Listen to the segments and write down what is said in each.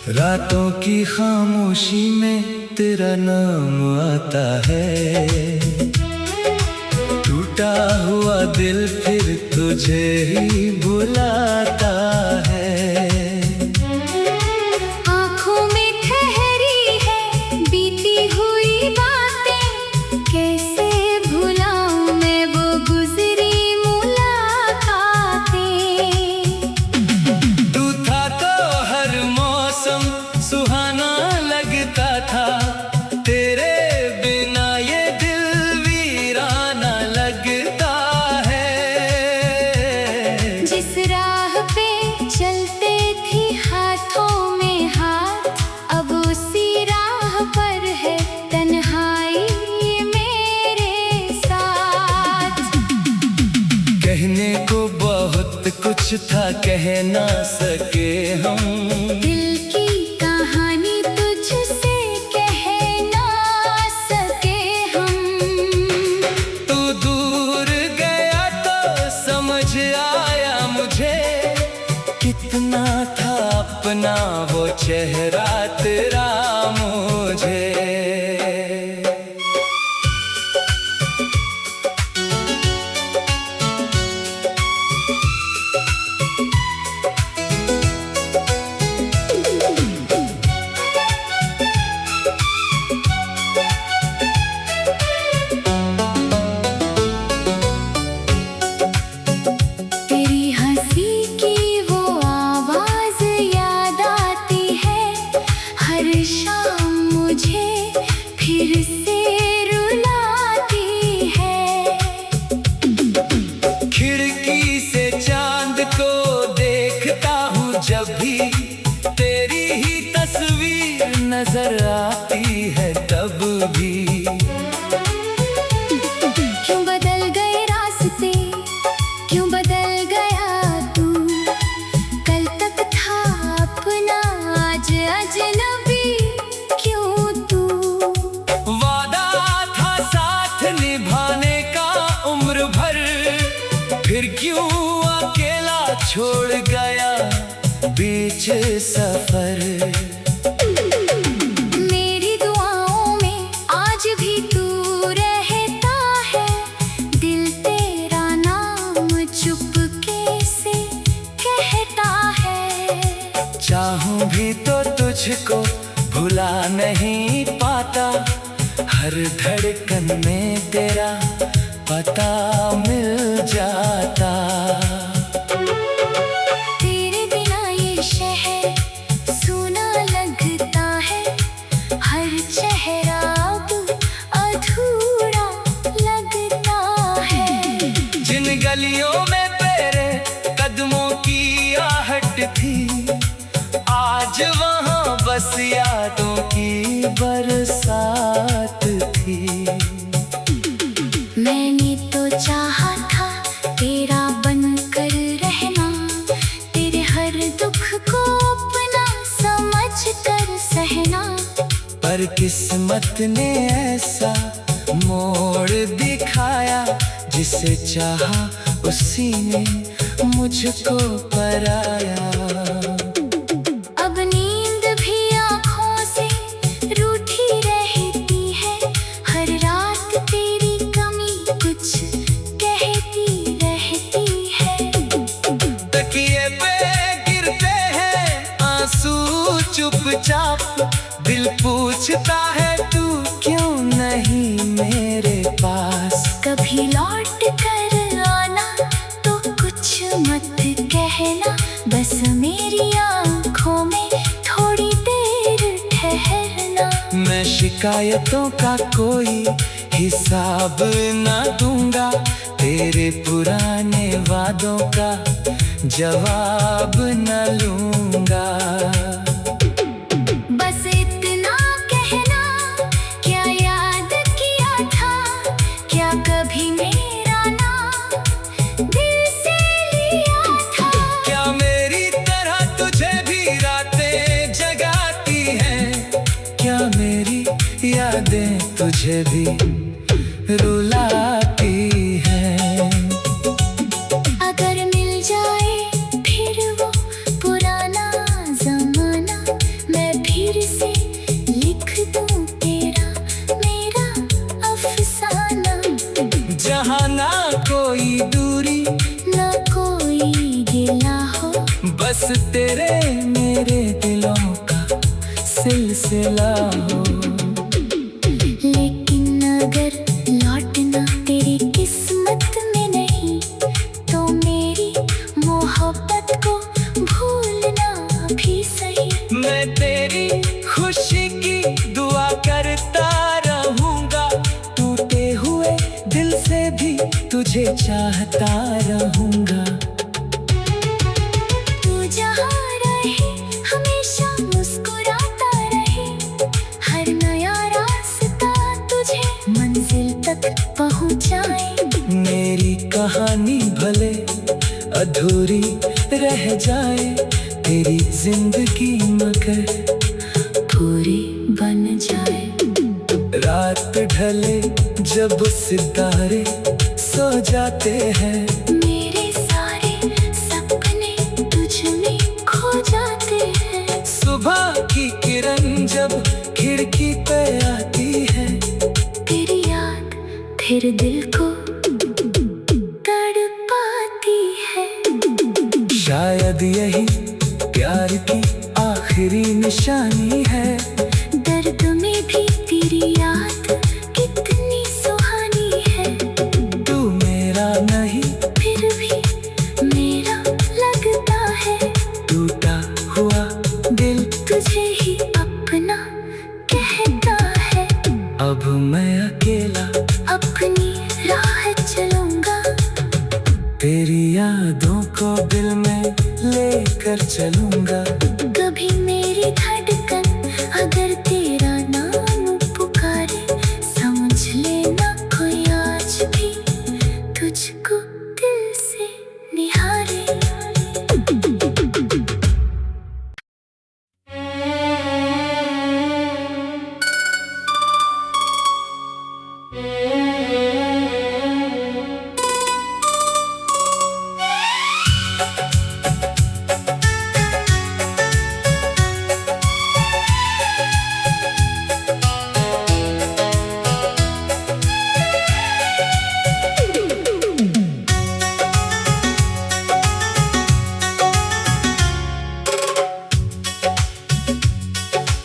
रातों की खामोशी में तेरा नाम आता है। टूटा हुआ दिल फिर तुझे ही बुलाता है। आँखों में ठहरी है बीती हुई बातें, कैसे भुलाऊं मैं वो गुजरी मुलाकातें। तू था तो हर मौसम सुहाना लगता था, तेरे बिना ये दिल वीराना लगता है। जिस राह पे चलते थे हाथों में हाथ, अब उसी राह पर है तन्हाई मेरे साथ। कहने को बहुत कुछ था, कह ना सके हम। दिल की कहानी तुझसे कह ना सके हम। तू दूर गया तो समझ आया मुझे, कितना था अपना वो चेहरा तेरा मुझे। तेरी हंसी की वो आवाज याद आती है, हर शाम मुझे फिर से रुलाती है। खिड़की से चांद को देखता हूँ जब भी, तेरी ही तस्वीर नजर आती है तब भी। क्यों बदल गए रास्ते, क्यों बदल गया तू। कल तक था अपना आज अजनबी क्यों तू। वादा था साथ निभाने का उम्र भर, फिर क्यों अकेला छोड़ गया बीच सफर। मेरी दुआओं में आज भी तू रहता है, दिल तेरा नाम चुपके से कहता है। चाहूं भी तो तुझको भुला नहीं पाता, हर धड़कन में तेरा पता मिल जाता। तेरे बिना ये शहर सूना लगता है, हर चेहरा अब अधूरा लगता है। जिन गलियों में तेरे कदमों की आहट थी, आज वहाँ बस यादों की बरसात थी। मैंने तो चाहा था तेरा बनकर रहना, तेरे हर दुख को अपना समझ कर सहना। पर किस्मत ने ऐसा मोड़ दिखाया, जिसे चाहा उसी ने मुझको पराया। अब नींद भी आँखों से रूठी रहती है, हर रात तेरी कमी कुछ कहती रहती है। तकिए पे गिरते हैं आंसू चुपचाप, दिल पूछता है तू क्यों नहीं मेरे पास। कभी लौट कर आना तो कुछ मत कहना, बस मेरी आँखों में थोड़ी देर ठहरना। मैं शिकायतों का कोई हिसाब ना दूंगा, तेरे पुराने वादों का जवाब न लूंगा। बस इतना कहना, क्या याद किया था, क्या कभी मेरा नाम दिल से लिया था। क्या मेरी तरह तुझे भी रातें जगाती हैं, क्या मेरी यादें तुझे भी रुलाती हैं। अगर मिल जाए फिर वो पुराना तेरे मेरे दिलों का सिलसिला हो। लेकिन अगर लौटना तेरी किस्मत में नहीं, तो मेरी मोहब्बत को भूलना भी सही। मैं तेरी खुशी की दुआ करता रहूंगा, टूटे हुए दिल से भी तुझे चाहता रहूंगा। तू जहाँ रहे हमेशा मुस्कुराता रहे, हर नया रास्ता तुझे मंजिल तक पहुँचाए। मेरी कहानी भले अधूरी रह जाए, तेरी जिंदगी मगर पूरी बन जाए। रात ढले जब सितारे सो जाते हैं, मेरे सारे सपने तुझ में खो जाते हैं। सुबह की किरण जब खिड़की पे आती है, तेरी याद फिर दिल को तड़पाती है। शायद यही प्यार की आखिरी निशानी है। दर्द में भी तेरी याद कितनी सुहानी है। तू मेरा नहीं फिर भी मेरा लगता है, टूटा हुआ दिल तुझे ही अपना कहता है। अब मैं अकेला अपनी राह चलूंगा, तेरी यादों को दिल में लेकर चलूंगा। कभी मेरी धड़कन अगर तेरा नाम पुकारे, समझ लेना कोई आज भी तुझको दिल से निहारे।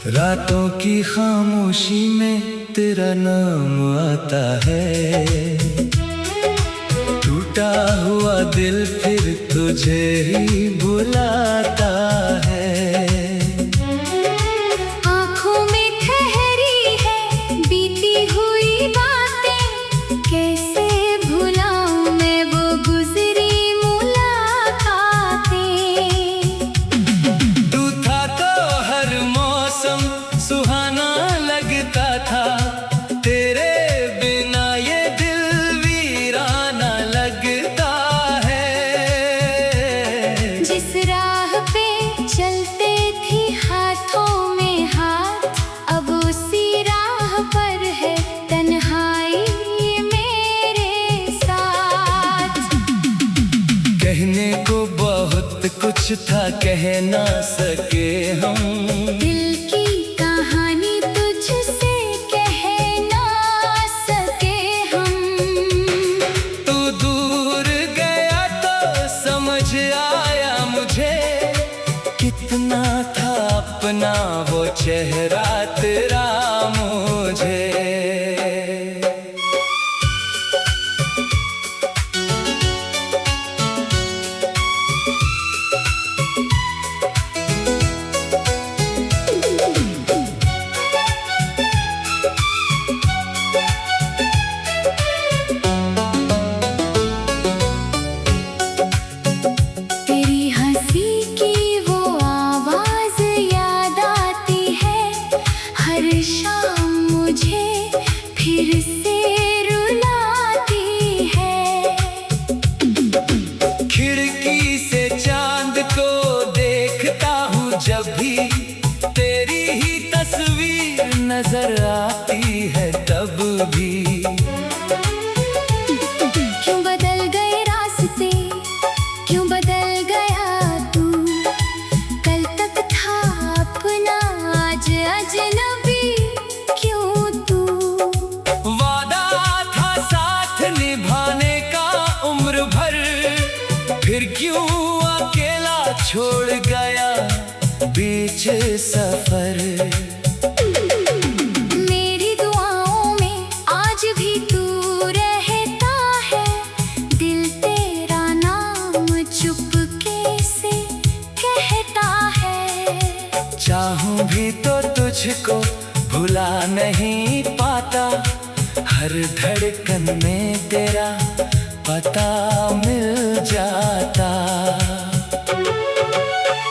रातों की खामोशी में तेरा नाम आता है, टूटा हुआ दिल फिर तुझे ही बुलाता है। आँखों में ठहरी है बीती हुई बातें, कैसे भुलाऊं मैं वो गुजरी मुलाकातें। तू था तो हर मौसम सुहाना लगता था, तेरे बिना ये दिल वीराना लगता है। जिस राह पे चलते थे हाथों में हाथ, अब उसी राह पर है तन्हाई मेरे साथ। कहने को बहुत कुछ था, कह ना सके हम, दिल की कहानी तुझसे कह ना सके हम। तू दूर गया तो समझ आया मुझे, कितना था अपना वो चेहरा तेरा मुझे। तेरी हंसी की वो आवाज याद आती है, हर शाम मुझे फिर से रुलाती है। खिड़की से चांद को देखता हूँ जब भी, तेरी ही तस्वीर नजर आती है तब भी। क्यों बदल गए रास्ते, क्यों बदल गया तू, कल तक था अपना आज अजनबी क्यों तू। वादा था साथ निभाने का उम्र भर, फिर क्यों अकेला छोड़ गया सफर। मेरी दुआओं में आज भी तू रहता है, दिल तेरा नाम चुपके से कहता है। चाहूं भी तो तुझको भुला नहीं पाता, हर धड़कन में तेरा पता मिल जाता।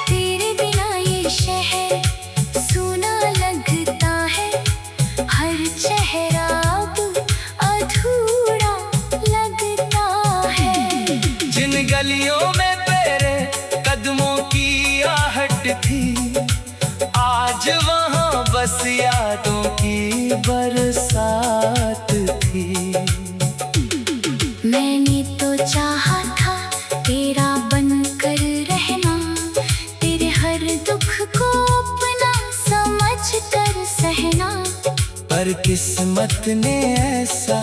तेरे बिना ये शहर सूना लगता है, हर चेहरा अब अधूरा लगता है। जिन गलियों में तेरे कदमों की आहट थी, आज वहाँ बस यादों की बरसात थी। मैंने तो चाहा था तेरा बनकर रहना, तेरे हर दुख को अपना समझ कर सहना। पर किस्मत ने ऐसा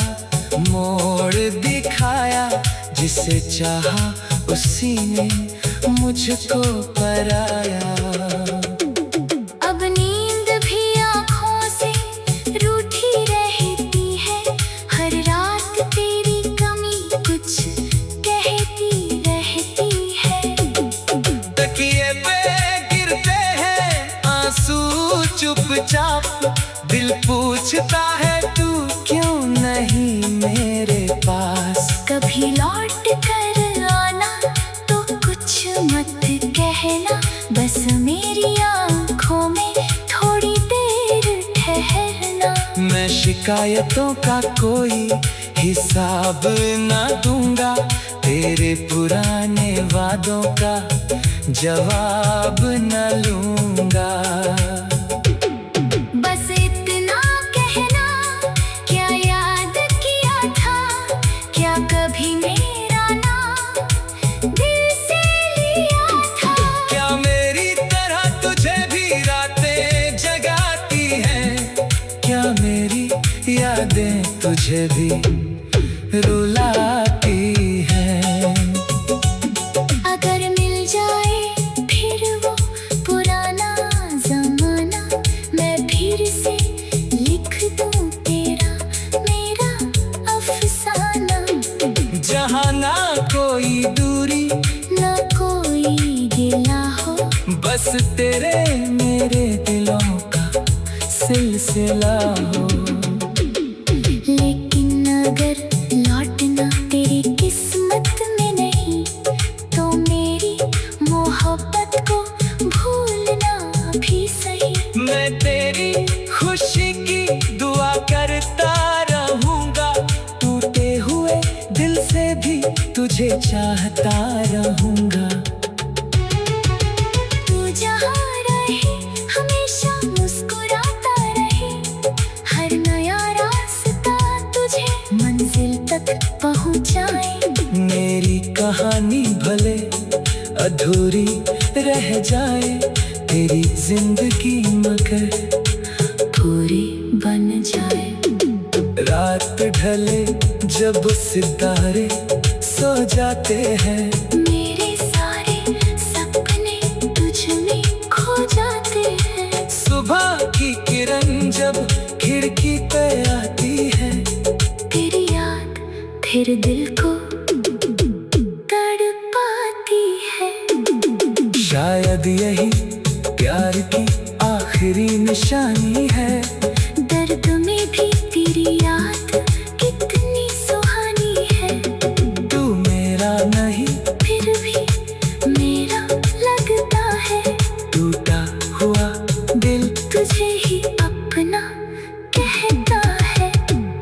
मोड़ दिखाया, जिसे चाहा उसी ने मुझको पराया। अब नींद भी आँखों से रूठी रहती है, हर रात तेरी कमी कुछ कहती रहती है। तकिए पे गिरते हैं आंसू चुपचाप, दिल पूछता है तू क्यों नहीं मेरे पास। कभी लौट कर आना तो कुछ मत कहना, बस मेरी आँखों में थोड़ी देर ठहरना। मैं शिकायतों का कोई हिसाब ना दूंगा, तेरे पुराने वादों का जवाब न लूंगा। बस इतना कहना, क्या याद किया था, क्या कभी मेरा नाम दिल से लिया था। क्या मेरी तरह तुझे भी रातें जगाती हैं, क्या मेरी यादें तुझे भी रुलाती हैं। अगर मिल जाए फिर वो पुराना जमाना, मैं फिर से लिख दूं तेरा मेरा अफसाना। जहाँ ना कोई दूरी ना कोई गिला हो, बस तेरे मेरे दिलों का सिलसिला हो। लेकिन अगर लौटना तेरी किस्मत में नहीं, तो मेरी मोहब्बत को भूलना भी सही। मैं तेरी खुशी की दुआ करता रहूंगा, टूटे हुए दिल से भी तुझे चाहता रहूंगा। तू जहाँ रहे हमेशा मुस्कुराता रहे, हर नया रास्ता तुझे मंजिल तक पहुँचाए। मेरी कहानी भले अधूरी रह जाए, तेरी जिंदगी मगर पूरी बन जाए। रात ढले जब सितारे सो जाते हैं, मेरे सारे सपने तुझ में खो जाते हैं। सुबह की किरण जब खिड़की पे आती है, तेरी याद फिर दिल को तड़पाती है। शायद यही प्यार की आखिरी निशानी है। दर्द में भी तेरी याद कितनी सुहानी है। तू मेरा नहीं फिर भी मेरा लगता है, टूटा हुआ दिल तुझे ही अपना कहता है।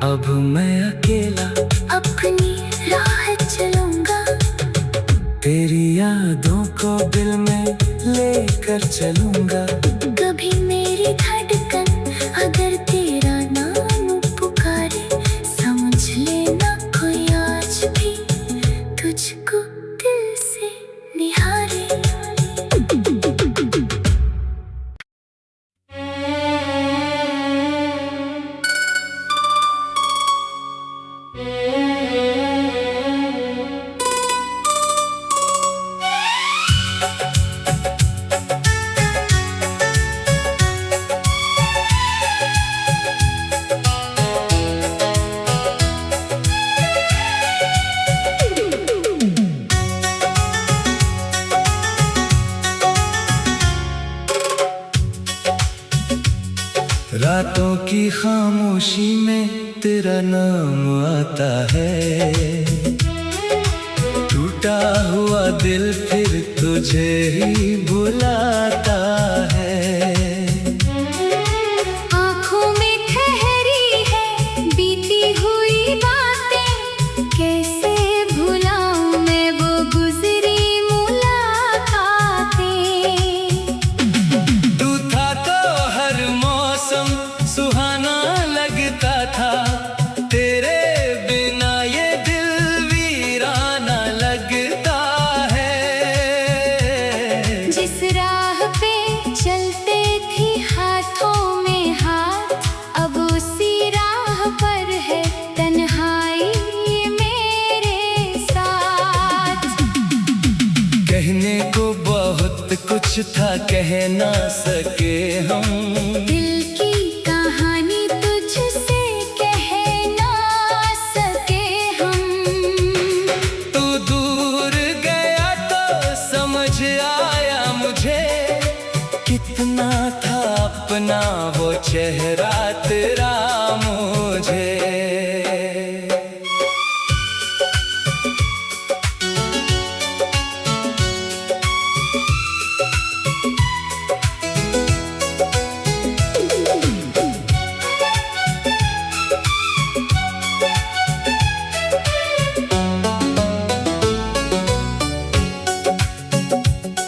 अब मैं अकेला अपनी राह चलूंगा, तेरी यादों को दिल में लेकर चलूंगा। कभी मेरी धड़कन अगर तेरा नाम पुकारे, समझ लेना कोई आज भी तुझको दिल से निहारे। रातों की खामोशी में तेरा नाम आता है, टूटा हुआ दिल फिर तुझे ही बुलाता है। आँखों में ठहरी है बीती हुई बातें, कैसे भुलाऊं मैं वो गुजरी मुलाकातें। तू था तो हर मौसम सुहाना लगता था, तेरे बिना ये दिल वीराना लगता है। जिस राह पे चलते थे हाथों में हाथ, अब उसी राह पर है तन्हाई मेरे साथ। कहने को बहुत कुछ था, कह ना सके हम, दिल की कहानी तुझसे कह ना सके हम। तू दूर गया तो समझ आया मुझे, कितना था अपना वो चेहरा तेरा मुझे।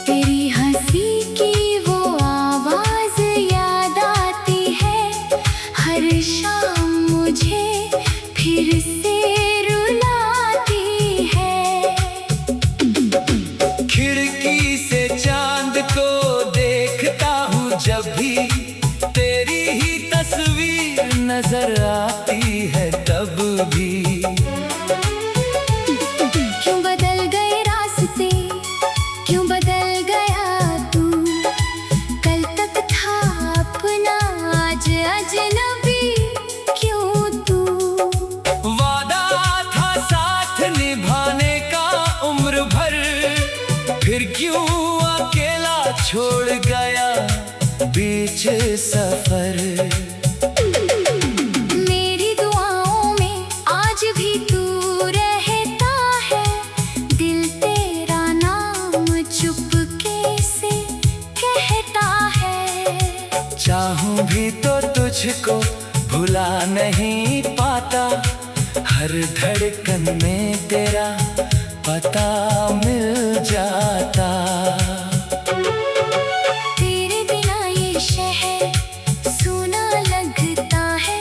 तेरी हंसी की वो आवाज याद आती है, हर शाम मुझे फिर से रुलाती है। खिड़की से चांद को देखता हूँ जब भी, तेरी ही तस्वीर नजर आती है तब भी। क्यों बदल गए रास्ते, क्यों बदल गया तू, कल तक था अपना आज अजनबी क्यों तू। वादा था साथ निभाने का उम्र भर, फिर क्यों अकेला छोड़ गया बीच सफर। मेरी दुआओं में आज भी तू रहता है, दिल तेरा नाम चुपके से कहता है। चाहूं भी तो तुझको भुला नहीं पाता, हर धड़कन में तेरा पता मिल जाता। तेरे बिना ये शहर सूना लगता है,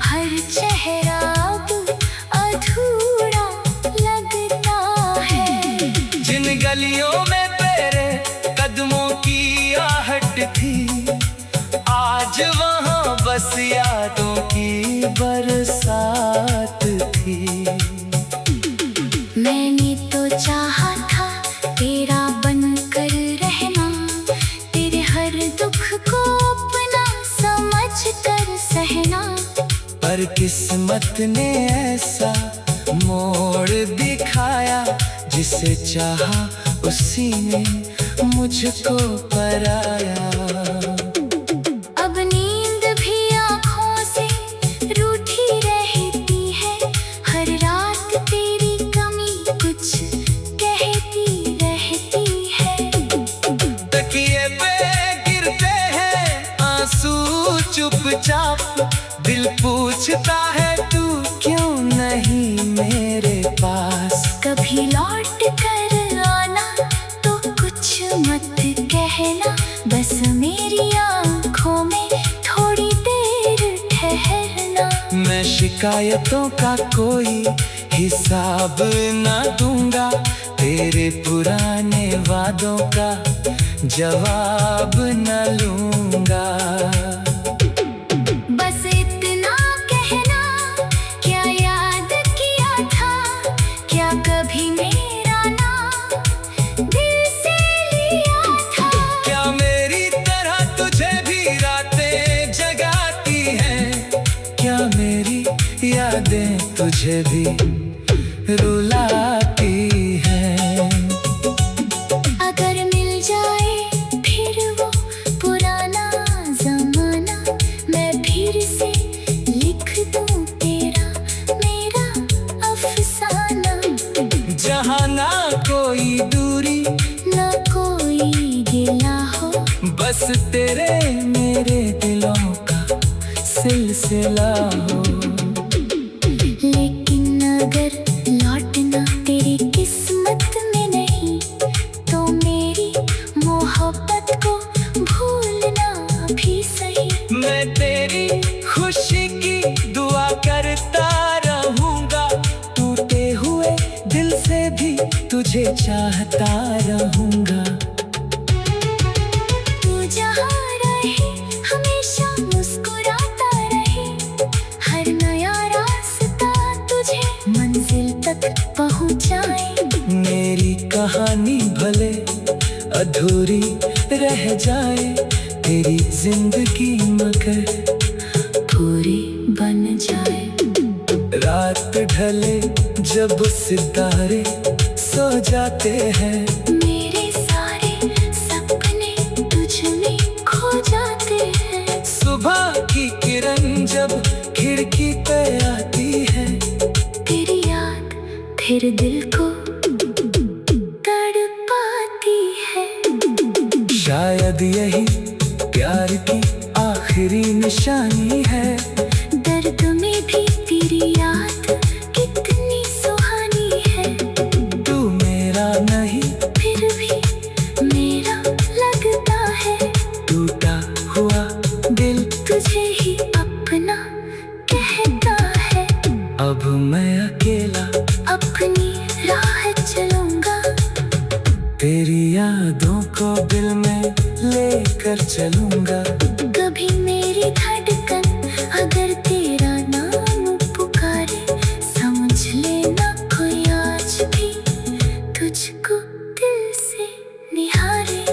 हर चेहरा अब अधूरा लगता है। जिन गलियों में तेरे कदमों की आहट थी, आज वहाँ बस यादों की बरसात थी। मैंने तो चाहा था तेरा बनकर रहना, तेरे हर दुख को अपना समझ कर सहना। पर किस्मत ने ऐसा मोड़ दिखाया, जिसे चाहा उसी ने मुझको पराया। अब नींद भी आँखों से रूठी रहती है, हर रात तेरी कमी कुछ कहती रहती है। तकिए पे गिरते हैं आंसू चुपचाप, दिल पूछता है तू क्यों नहीं मेरे पास। कभी लौट कर आना तो कुछ मत कहना, बस मेरी आँखों में थोड़ी देर ठहरना। मैं शिकायतों का कोई हिसाब ना दूंगा, तेरे पुराने वादों का जवाब न लूंगा। बस इतना कहना, क्या याद किया था, क्या कभी मेरा नाम दिल से लिया था। क्या मेरी तरह तुझे भी रातें जगाती हैं, क्या मेरी यादें तुझे भी रुलाती हैं। अगर मिल जाए फिर वो पुराना जमाना, मैं बस तेरे मेरे दिलों का सिलसिला हो। लेकिन अगर लौटना तेरी किस्मत में नहीं, तो मेरी मोहब्बत को भूलना भी सही। मैं तेरी खुशी की दुआ करता रहूंगा, टूटे हुए दिल से भी तुझे चाहता रहूंगा। तू जहाँ रहे हमेशा मुस्कुराता रहे, हर नया रास्ता तुझे मंजिल तक पहुँचाए। मेरी कहानी भले अधूरी रह जाए, तेरी जिंदगी मगर पूरी बन जाए। रात ढले जब सितारे सो जाते हैं, मेरे सारे सपने तुझ में खो जाते हैं। सुबह की किरण जब खिड़की पे आती है, तेरी याद फिर दिल को तड़पाती है। शायद यही प्यार की आखिरी निशानी है। दर्द में भी तेरी याद कितनी सुहानी है। तू मेरा नहीं फिर भी मेरा लगता है, टूटा हुआ दिल तुझे ही अपना कहता है। अब मैं अकेला अपनी राह चलूंगा, तेरी यादों को दिल में लेकर चलूंगा। कभी मेरी धड़कन अगर तेरा नाम पुकारे, समझ लेना कोई आज भी तुझको दिल से निहारे।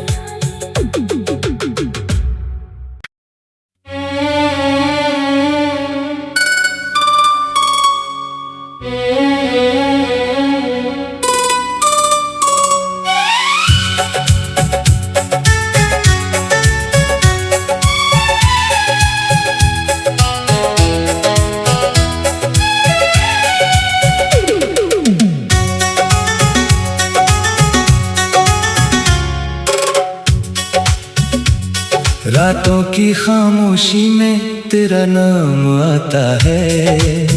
रातों की खामोशी में तेरा नाम आता है,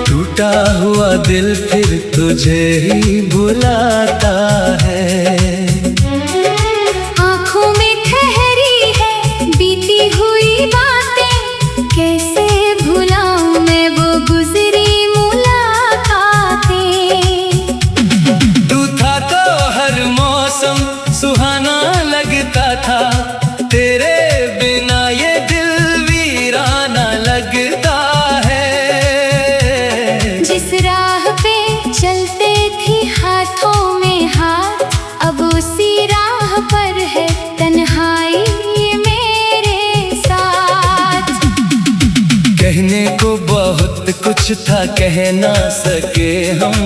टूटा हुआ दिल फिर तुझे ही बुलाता है। आँखों में ठहरी है बीती हुई बातें, कैसे भुलाऊं मैं वो गुजरी मुलाकातें। तू था तो हर मौसम सुहाना लगता था, तेरे बिना ये दिल वीराना लगता है। जिस राह पे चलते थी हाथों में हाथ, अब उसी राह पर है तन्हाई मेरे साथ। कहने को बहुत कुछ था कह ना सके हम,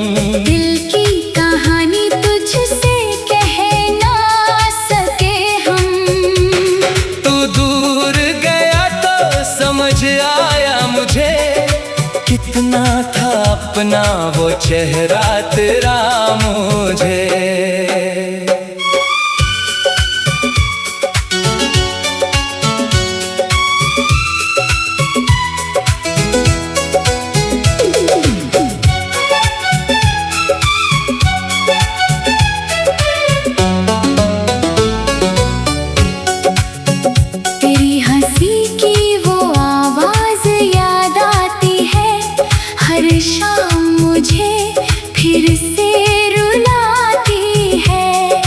दिल की कहानी तुझसे कह ना सके हम। तू दूर गया तो समझ आया मुझे, कितना था अपना वो चेहरा तेरा मुझे। तेरी हंसी की वो आवाज याद आती है, हर शाम मुझे फिर से रुलाती है।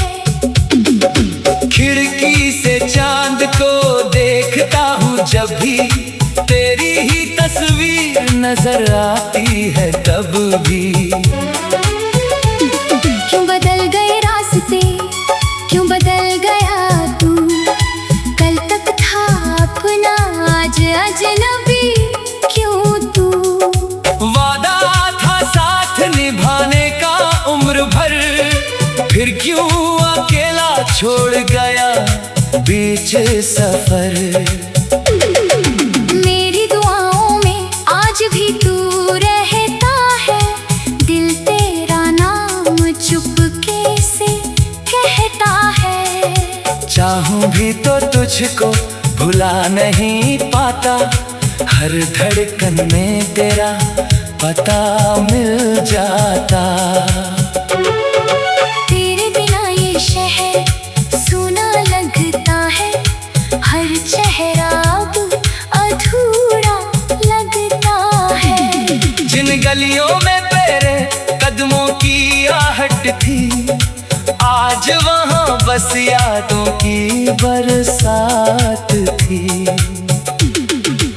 खिड़की से चांद को देखता हूँ जब भी, तेरी ही तस्वीर नजर आती है तब भी। क्यों बदल गए रास्ते, क्यों बदल गया तू, कल तक था अपना आज अजनबी क्यों तू। वादा था साथ निभाने का उम्र भर, फिर क्यों अकेला छोड़ गया बीच सफर। मेरी दुआओं में आज भी तू रहता है, दिल तेरा नाम चुपके से कहता है। चाह चाहूं भी तो तुझको भुला नहीं पाता, हर धड़कन में तेरा पता मिल जाता। तेरे बिना ये शहर सूना लगता है, हर चेहरा अब अधूरा लगता है। जिन गलियों में तेरे कदमों की आहट थी, आज वहाँ बस यादों की बरसात थी।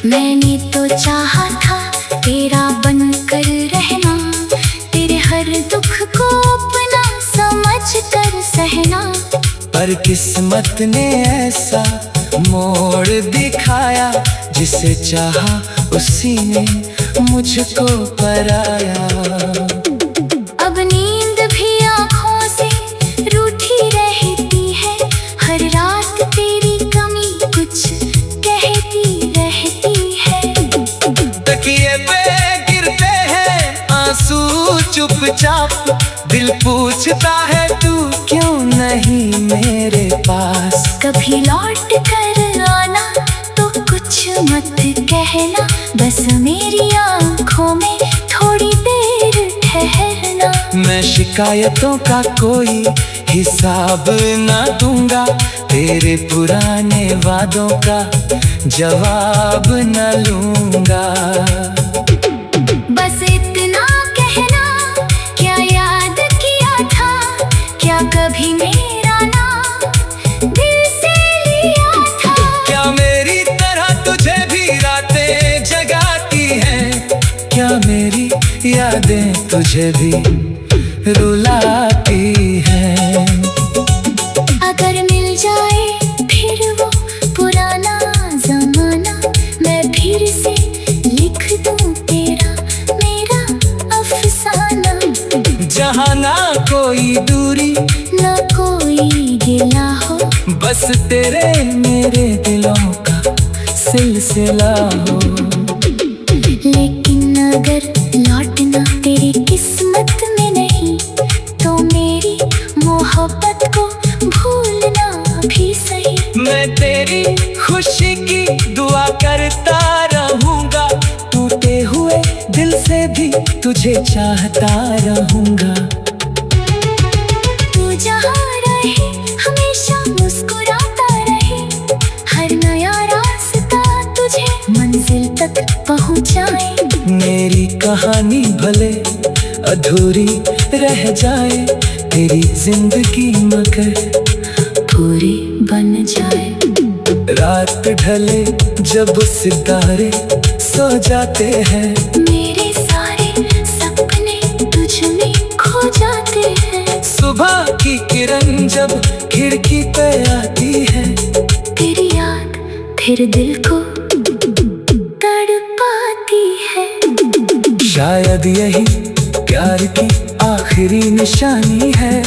मैंने तो चाहा था तेरा बनकर रहना, तेरे हर दुख को अपना समझ कर सहना। पर किस्मत ने ऐसा मोड़ दिखाया, जिसे चाहा उसी ने मुझको पराया। अब नींद भी आँखों से रूठी रहती है, हर रात तेरी कमी कुछ कहती रहती है। तकिए पे गिरते हैं आंसू चुपचाप, दिल पूछता है तू क्यों नहीं मेरे पास। कभी लौट कर आना तो कुछ मत कहना, बस मेरी आँखों में थोड़ी देर ठहरना। मैं शिकायतों का कोई हिसाब ना दूंगा, तेरे पुराने वादों का जवाब न लूंगा। बस इतना कहना, क्या याद किया था, क्या कभी मेरा नाम दिल से लिया था। क्या मेरी तरह तुझे भी रातें जगाती हैं, क्या मेरी यादें तुझे भी रुलाती हैं। अगर मिल जाए फिर वो पुराना जमाना, मैं फिर से लिख दूं तेरा मेरा अफसाना। जहाँ ना कोई दूरी ना कोई गिला हो, बस तेरे मेरे दिलों का सिलसिला हो। लेकिन अगर लौटना तेरी किस्मत में नहीं, तो मेरी मोहब्बत को भूलना भी सही। मैं तेरी खुशी की दुआ करता रहूंगा, टूटे हुए दिल से भी तुझे चाहता रहूंगा। तू जहाँ रहे हमेशा मुस्कुराता रहे, हर नया रास्ता तुझे मंजिल तक पहुँचाए। मेरी कहानी भले अधूरी रह जाए, तेरी जिंदगी मगर पूरी बन जाए। रात ढले जब सितारे सो जाते हैं, मेरे सारे सपने तुझ में खो जाते हैं। सुबह की किरण जब खिड़की पे आती है, तेरी याद फिर दिल को तड़पाती है। शायद यही प्यार की आखिरी निशानी है।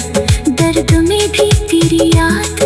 दर्द में भी तेरी याद